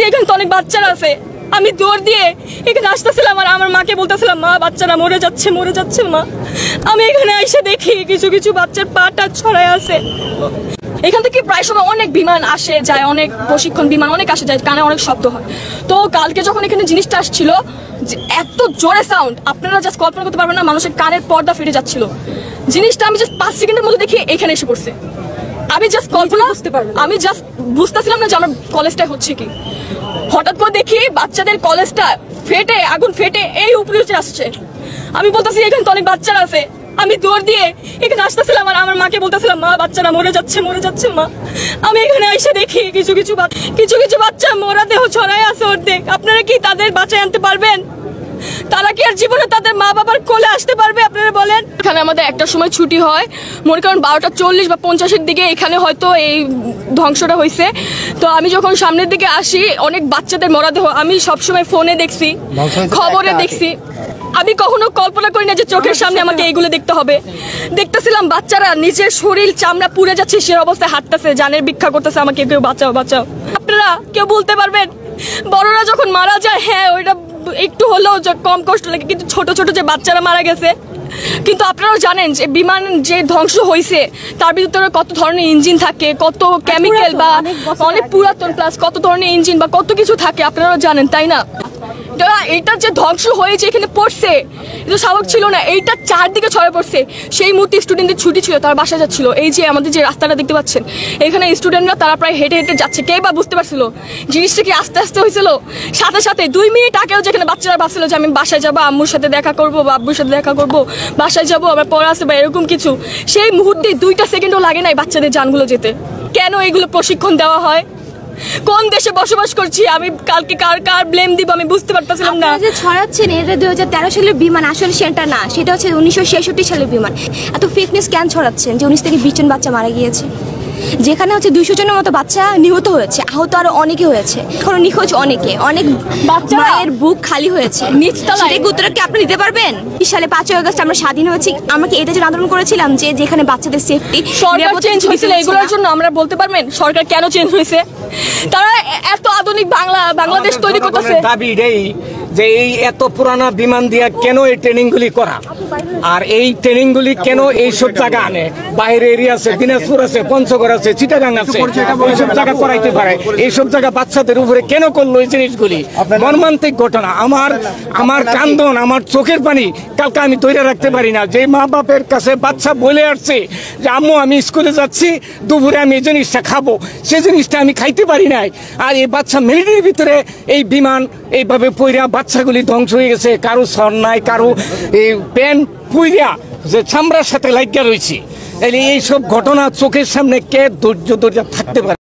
এখানে তো অনেক বাচ্চারা আছে, আমি দৌড় দিয়ে এখানে আসতেছিলাম আর আমার মাকে বলতেছিলাম, মা বাচ্চারা মরে যাচ্ছে মা। আমি এখানে এসে দেখি কিছু কিছু বাচ্চার পাটা ছড়ায় আছে। এখান থেকে প্রায় সময় অনেক বিমান আসে যায়, অনেক প্রশিক্ষণ বিমান অনেক আসে যায়, কানে অনেক শব্দ হয়। তো কালকে যখন এখানে জিনিসটা আসছিল, এত জোরে সাউন্ড আপনারা জাস্ট কল্পনা করতে পারবেন না, মানুষের কানের পর্দা ফেটে যাচ্ছিল। জিনিসটা আমি জাস্ট 5 সেকেন্ডের মধ্যে দেখি এখানে এসে পড়ছে। আমি জাস্ট কল্পনা আমি জাস্ট বুঝতেছিলাম না যে আমার কলেজটা হচ্ছে কি। হঠাৎ করে দেখি বাচ্চাদের কলেজটা ফেটে, আগুন ফেটে এই উপরে উঠে আসছে। আমি বলতেছি এখানে তো অনেক বাচ্চারা আছে, আমি দৌড় দিয়ে এখানে আসতেছিলাম আর আমার মাকে বলতেছিলাম, মা বাচ্চারা মরে যাচ্ছে মা। আমি এখানে এসে দেখি কিছু কিছু বাচ্চা মোরা দেহ ছড়ায় আছে অর্ধেক। আপনারা কি তাদের বাঁচায় আনতে পারবেন? তারা কি আর জীবনে তাদের মা বাবার কোলে আসতে পারবে? আপনারা বলেন। এখানে আমাদের একটা সময় ছুটি হয়, মনে করেন 12:40 বা 50-এর দিকে এখানে হয়তো এই ধ্বংসটা হয়েছে। তো আমি যখন সামনের দিকে আসি, অনেক বাচ্চাদের মরদেহ আমি সবসময় ফোনে দেখছি, খবরে দেখছি। আমি কখনো কল্পনা করি না যে চোখের সামনে আমাকে এইগুলো দেখতে হবে। দেখতেছিলাম বাচ্চারা নিজের শরীর চামড়া পুড়ে যাচ্ছে, সে অবস্থায় হাঁটতেছে, জানের ভিক্ষা করতেছে, আমাকে কেউ বাঁচাও। আপনারা কেউ বলতে পারবেন বড়রা যখন মারা যায়, হ্যাঁ ওইটা একটু হলেও কম কষ্ট লাগে, কিন্তু ছোট ছোট যে বাচ্চারা মারা গেছে। কিন্তু আপনারাও জানেন যে বিমান যে ধ্বংস হয়েছে তার ভিতরে কত ধরনের ইঞ্জিন থাকে, কত কেমিক্যাল বা অনেক পুরাতন, প্লাস কত ধরনের ইঞ্জিন বা কত কিছু থাকে, আপনারাও জানেন, তাই না? এইটা যে ধ্বংস হয়েছে এখানে পড়ছে, এটা স্বাভাবিক ছিল না। এইটা চারদিকে ছড়ে পড়ছে। সেই মুহূর্তে স্টুডেন্টদের ছুটি ছিল, তারা বাসা যাচ্ছিল। এই যে আমাদের যে রাস্তাটা দেখতে পাচ্ছেন, এখানে স্টুডেন্টরা তারা প্রায় হেঁটে হেঁটে যাচ্ছে। কে বা বুঝতে পারছিল জিনিসটা কি আস্তে আস্তে হয়েছিল? সাথে 2 মিনিট আগেও যেখানে বাচ্চারা ভাবছিল যে আমি বাসায় যাবো, আম্মুর সাথে দেখা করবো বা আব্বুর সাথে দেখা করবো, বাসায় যাবো, আমার পড়া আছে বা এরকম কিছু, সেই মুহূর্তে 2টা সেকেন্ডও লাগে নাই বাচ্চাদের জানগুলো যেতে। কেন এগুলো প্রশিক্ষণ দেওয়া হয়? কোন দেশে বসবাস করছি আমি? কালকে কার ব্লেম দিব আমি বুঝতে পারতেছিলাম না। যে ছড়াচ্ছেন এটা 2013 সালের বিমান, আসলে সেটা না, সেটা হচ্ছে 1966 সালের বিমান। এত ফেক নিউজ কেন ছড়াচ্ছেন যে 19 থেকে 20 জন বাচ্চা মারা গিয়েছে, যেখানে হচ্ছে 200 জনের মতো বাচ্চা নিহত হয়েছে, আহত আরো অনেকে হয়েছে, এখনো নিখোঁজ অনেকে, অনেক মায়ের বুক খালি হয়েছে। সেটাই উত্তর কি আপনি দিতে পারবেন? 20 সালে 5ই আগস্ট আমরা স্বাধীন হয়েছি, আমরা কি এদের জন্য আন্দোলন করেছিলাম যে যেখানে বাচ্চাদের সেফটি? সরকার চেঞ্জ হয়েছিল, এগুলোর জন্য আমরা বলতে পারবেন সরকার কেন চেঞ্জ হয়েছে? তারা এত আধুনিক বাংলাদেশ তৈরি করতেছে, দাবি এই যে এই এত পুরানা বিমান দিয়া কেন এই ট্রেনিং গুলি করা, আর এই ট্রেনিং গুলি কেন এইসব জায়গা আনে? বাইরে এরিয়া আছে, দিনাজপুর আছে, পঞ্চগড় আছে, চিটাগাং আছে, এইসব জায়গা করাইতে পারে। এইসব জায়গা বাচ্চাদের উপরে কেন করলো এই জিনিসগুলি? মর্মান্তিক ঘটনা। আমার কান্দন, আমার চোখের পানি কালকে আমি ধরে রাখতে পারি না। যে মা বাপের কাছে বাচ্চা বলে আসছে যে আম্মু আমি স্কুলে যাচ্ছি, দুপুরে আমি এই জিনিসটা খাবো, সে জিনিসটা আমি খাইতে পারি নাই। আর এই বাচ্চা মিলিটারির ভিতরে এই বিমান এইভাবে পইরা বাচ্চাগুলি ধ্বংস হয়ে গেছে। কারো সর নাই, কারো এই প্যান পুইরা যে চামড়ার সাথে লাগিয়া রয়েছে। এইসব ঘটনা চোখের সামনে কে ধৈর্য থাকতে পারে?